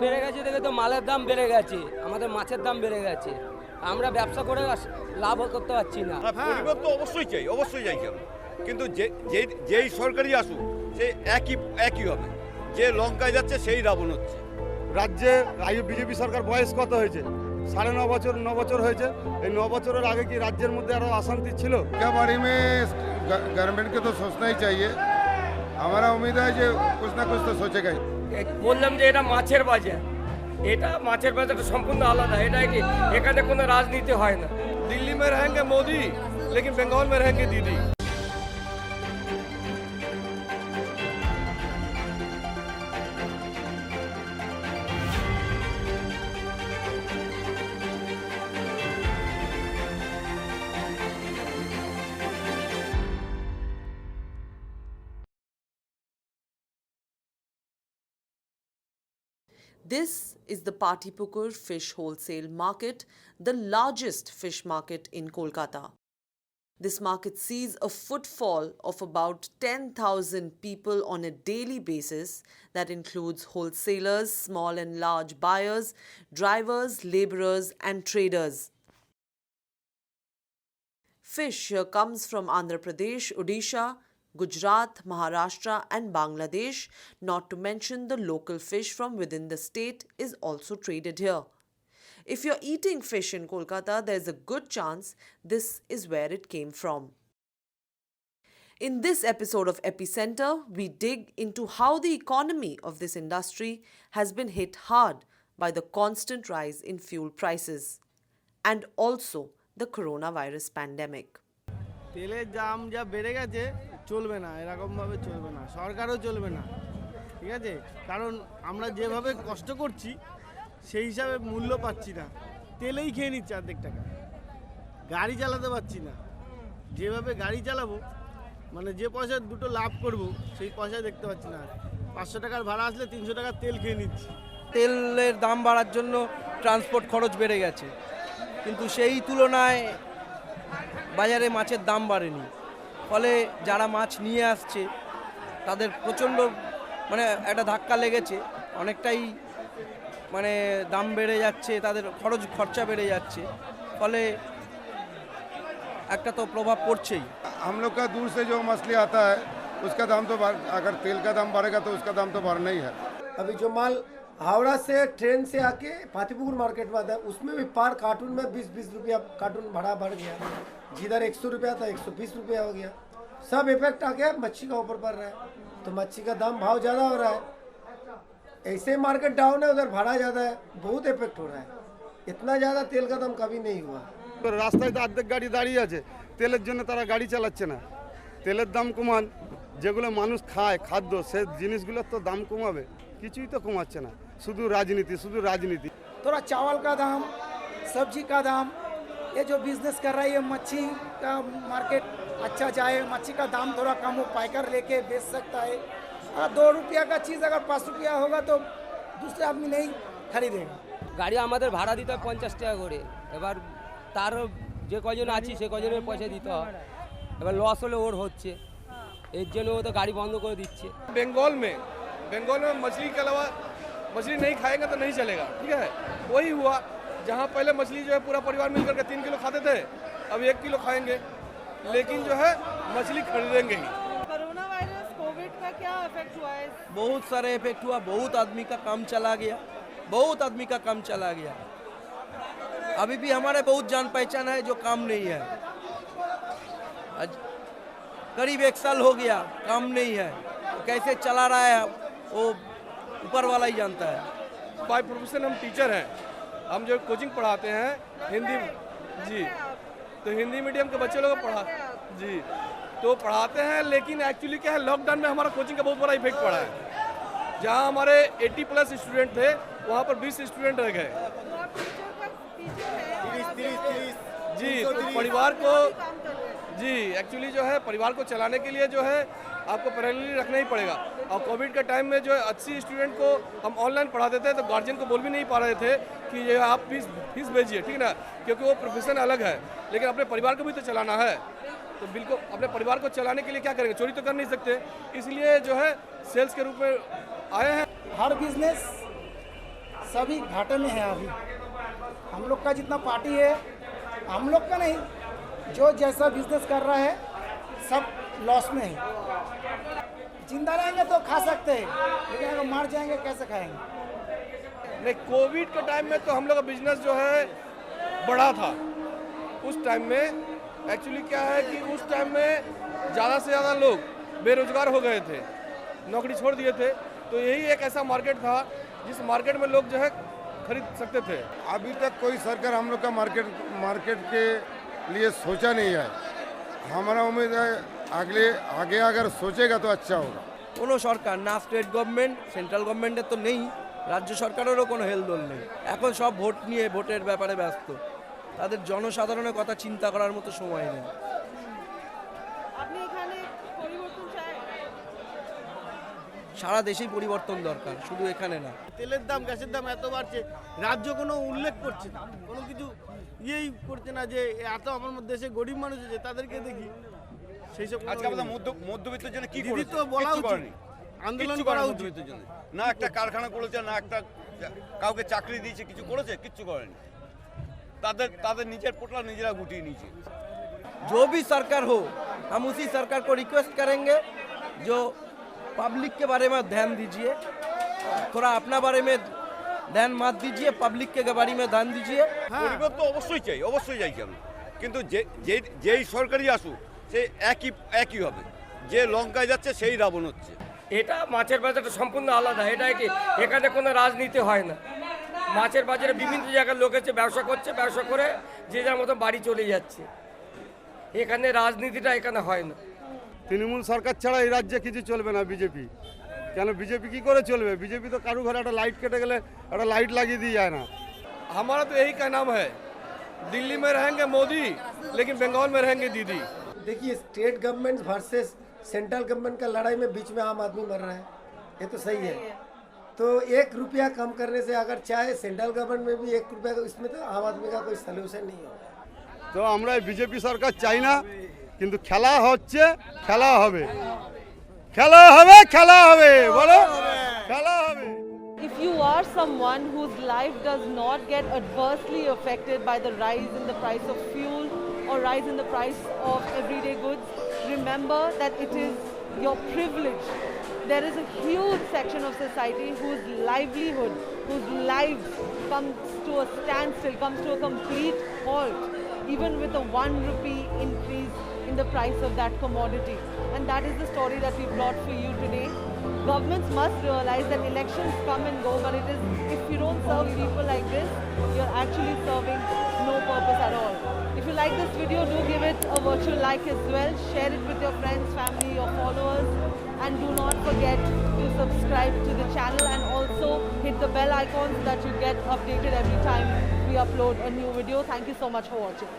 বেড়ে গেছে দেখে তো মালের দাম বেড়ে গেছে, আমাদের মাছের দাম বেড়ে গেছে, আমরা ব্যবসা করে লাভ করতে পারছি না। পরিবর্তন তো অবশ্যই চাই কেন, কিন্তু যেই সরকারি আসুক সে একই হবে, যে লঙ্কায় যাচ্ছে সেই রাবণ হচ্ছে। রাজ্যে বিজেপি সরকার বয়স কত হয়েছে? 9.5 বছর হয়েছে। এই 9 বছরের আগে কি রাজ্যের মধ্যে আরো অশান্তি ছিল? क्या बारे में गवर्नमेंट को तो सोचना ही चाहिए। हमारा उम्मीद है कि कुछ ना कुछ तो सोचेगा ही। বললাম যে এটা মাছের বাজার, এটা মাছের বাজারটা সম্পূর্ণ আলাদা। এটা কি এখানে কোনো রাজনীতি হয় না। दिल्ली में रहेंगे मोदी, लेकिन बंगाल में रहेंगे दीदी। This is the Patipukur Fish Wholesale Market, the largest fish market in Kolkata. This market sees a footfall of about 10,000 people on a daily basis that includes wholesalers, small and large buyers, drivers, laborers and traders. Fish here comes from Andhra Pradesh, Odisha, Gujarat, Maharashtra and Bangladesh, not to mention the local fish from within the state is also traded here. If you're eating fish in Kolkata, there's a good chance this is where it came from. In this episode of Epicenter, we dig into how the economy of this industry has been hit hard by the constant rise in fuel prices and also the coronavirus pandemic. তেলের দাম যা বেড়ে গেছে চলবে না, এরকমভাবে চলবে না, সরকারও চলবে না, ঠিক আছে? কারণ আমরা যেভাবে কষ্ট করছি সেই হিসাবে মূল্য পাচ্ছি না, তেলেই খেয়ে নিচ্ছে অর্ধেক টাকা, গাড়ি চালাতে পারছি না, যেভাবে গাড়ি চালাবো মানে যে পয়সা দুটো লাভ করব সেই পয়সা দেখতে পাচ্ছি না। 500 টাকার ভাড়া আসলে 300 টাকার তেল খেয়ে নিচ্ছি। তেলের দাম বাড়ার জন্য ট্রান্সপোর্ট খরচ বেড়ে গেছে, কিন্তু সেই তুলনায় বাজারে মাছের দাম বাড়েনি। ফলে যারা মাছ নিয়ে আসছে তাদের প্রচণ্ড মানে একটা ধাক্কা লেগেছে, অনেকটাই মানে দাম বেড়ে যাচ্ছে, তাদের খরচা বেড়ে যাচ্ছে, ফলে একটা তো প্রভাব পড়ছেই। हम लोग का दूर से जो मछली आता है उसका दाम तो अगर तेल का दाम बढ़ेगा तो उसका दाम तो बढ़ना ही है। अभी जो माल हावड़ा से ट्रेन से आके पातीपुकुर मार्केट में आता है उसमें भी पर कार्टून में 20-20 रुपया कार्टून भाड़ा बढ़ गया, जिधर 100 रुपया था 120 रुपया हो गया। सब इफेक्ट आ गया मच्छी का ऊपर पड़ रहा है, तो मच्छी का दाम भाव ज़्यादा हो रहा है। ऐसे मार्केट डाउन है, उधर भाड़ा ज़्यादा है, बहुत इफेक्ट हो रहा है। इतना ज़्यादा तेल का दाम कभी नहीं हुआ। রাস্তায় তো অর্ধেক গাড়ি দাঁড়িয়ে আছে, তেলের জন্য তারা গাড়ি চালাচ্ছে না। তেলের দাম কমান, যেগুলো মানুষ খায় খাদ্য সে জিনিসগুলোর তো দাম কমাবে, কিছুই তো কমাচ্ছে না, শুধু রাজনীতি। थोड़ा चावल का दाम, सब्जी का दाम, ये जो बिजनेस कर रही है मच्छी का मार्केट अच्छा जाए, मच्छी का दाम थोड़ा कम हो, पाइकर लेके बेच सकता है। 2 रुपया का चीज़ अगर 5 रुपया होगा तो दूसरे आदमी नहीं खरीदेगा। গাড়ি আমাদের ভাড়া দিতে হয় 50 টাকা করে, এবার তার যে কজন আছি সে কজনের পয়সা দিতে হয়, এবার লস হলে ওর হচ্ছে, এর জন্য ও তো গাড়ি বন্ধ করে দিচ্ছে। बंगाल में मछली के अलावा मछली नहीं खाएंगे तो नहीं चलेगा, ठीक है? वही हुआ, जहाँ पहले मछली जो है पूरा परिवार मिलकर के 3 किलो खाते थे, अब 1 किलो खाएंगे, लेकिन जो है मछली खरीदेंगे ही। कोरोना वायरस कोविड का क्या इफेक्ट हुआ है? बहुत सारे इफेक्ट हुआ, बहुत आदमी का काम चला गया। अभी भी हमारे बहुत जान पहचान है जो काम नहीं है, आज करीब 1 साल हो गया काम नहीं है, कैसे चला रहा है वो ऊपर वाला ही जानता है। बाय प्रोफेशन हम टीचर हैं, हम जो कोचिंग पढ़ाते हैं हिंदी, जी, तो हिंदी मीडियम के बच्चे लोग तो पढ़ाते हैं, लेकिन एक्चुअली क्या है, लॉकडाउन में हमारा कोचिंग का बहुत बड़ा इफेक्ट पड़ा है। जहां हमारे 80+ स्टूडेंट थे वहां पर 20 स्टूडेंट रह गए। जी, तो परिवार को जी एक्चुअली जो है परिवार को चलाने के लिए जो है आपको पैरेलली रखना ही पड़ेगा। और कोविड के टाइम में जो है 80 स्टूडेंट को हम ऑनलाइन पढ़ाते थे तो गार्जियन को बोल भी नहीं पा रहे थे कि ये आप फीस भेजिए, ठीक ना, क्योंकि वो प्रोफेशन अलग है, लेकिन अपने परिवार को भी तो चलाना है। तो बिल्कुल अपने परिवार को चलाने के लिए क्या करेंगे, चोरी तो कर नहीं सकते, इसलिए जो है सेल्स के रूप में आए हैं। हर बिजनेस सभी घाटे में है अभी। हम लोग का जितना पार्टी है, हम लोग का नहीं, जो जैसा बिजनेस कर रहा है सब लॉस में है। जिंदा रहेंगे तो खा सकते हैं, लेकिन अगर मर जाएंगे कैसे खाएंगे। नहीं, कोविड के टाइम में तो हम लोग का बिजनेस जो है बढ़ा था। उस टाइम में एक्चुअली क्या है कि उस टाइम में ज़्यादा से ज़्यादा लोग बेरोजगार हो गए थे, नौकरी छोड़ दिए थे। तो यही एक ऐसा मार्केट था जिस मार्केट में लोग जो है खरीद सकते थे। अभी तक कोई सरकार हम लोग का मार्केट के लिए सोचा नहीं है। हमारा उम्मीद है आगे अगर सोचेगा तो अच्छा होगा। কোনো সরকার না, স্টেট গভর্নমেন্ট, সেন্ট্রাল গভর্নমেন্টের তো নেই, রাজ্য সরকারেরও কোনো হেলদোল নেই। এখন সব ভোট নিয়ে, ভোটের ব্যাপারে ব্যস্ত, তাদের জনসাধারণের কথা চিন্তা করার মতো সময় নেই। আপনি এখানে পরিবর্তন চাই? সারা দেশেই পরিবর্তন দরকার, শুধু এখানে না। তেলের দাম, গ্যাসের দাম এত বাড়ছে, রাজ্য কোনো উল্লেখ করছে না, কোনো কিছু ইয়েই করছে না যে এত আমার দেশে গরিব মানুষ আছে তাদেরকে দেখি সেই সব। আজকে আমাদের মধ্যবিত্তের জন্য কি দিদি করেছে? তো বলা কিচ্ছু উচিত, করেনি। আন্দোলন কিচ্ছু করা করেনি উচিত। মধ্যবিত্তের জন্য। না একটা কারখানা করেছে, না একটা কাউকে চাকরি দিয়েছে, কিছু করেছে? কিচ্ছু করেনি। তাদের নিজের পোটলা নিজেরা গুটিয়ে নিয়েছে। जो भी सरकार हो, हम उसी सरकार को रिक्वेस्ट करेंगे जो पब्लिक के बारे में ध्यान दीजिए, थोड़ा अपना बारे में ध्यान मत दीजिए, पब्लिक के बारे में ध्यान दीजिए। পরিবর্তন তো অবশ্যই চাই, অবশ্যই চাইছি আমি। কিন্তু যেই সরকারই আসুক সে একই হবে। যে লঙ্কায় যাচ্ছে সেই রাবণ হচ্ছে। এটা মাছের বাজারটা সম্পূর্ণ আলাদা। এটা কি এখানে কোনো রাজনীতি হয় না। মাছের বাজারে বিভিন্ন জায়গার লোক এসে ব্যবসা করছে, ব্যবসা করে যে যার মতো বাড়ি চলে যাচ্ছে। এখানে রাজনীতিটা এখানে হয় না। তৃণমূল সরকার ছাড়া এই রাজ্যে কিছু চলবে না। বিজেপি কেন, বিজেপি কি করে চলবে? বিজেপি তো কারু ঘরে একটা লাইট কেটে গেলে একটা লাইট লাগিয়ে দিয়ে যায় না। हमारा तो यही कहना है, दिल्ली में रहेंगे मोदी, लेकिन बंगाल में रहेंगे दीदी। देखिए, state government versus central government का लड़ाई में बीच में आम आदमी मर रहा है, ये तो सही है। तो 1 रुपया कम करने से अगर चाहे सेंट्रल गवर्नमेंट में भी 1 रुपया, इसमें तो आम आदमी का कोई सल्यूशन नहीं होगा। তো আমরা বিজেপি সরকার চাই না, কিন্তু খেলা হচ্ছে, খেলা হবে, খেলা হবে, খেলা হবে, বলো খেলা হবে। If you are someone whose life does not get adversely affected by the rise in the price of fuel or rise in the price of everyday goods, remember that it is your privilege. There is a huge section of society whose livelihood, whose lives comes to a standstill, comes to a complete halt, even with a 1 rupee increase in the price of that commodity. And that is the story that we brought for you today. Governments must realize that elections come and go, but it is, if you don't serve people like this, you're actually serving no purpose at all. If you like this video, do give it a virtual like as well. Share it with your friends, family, your followers. And do not forget to subscribe to the channel and also hit the bell icon so that you get updated every time we upload a new video. Thank you so much for watching.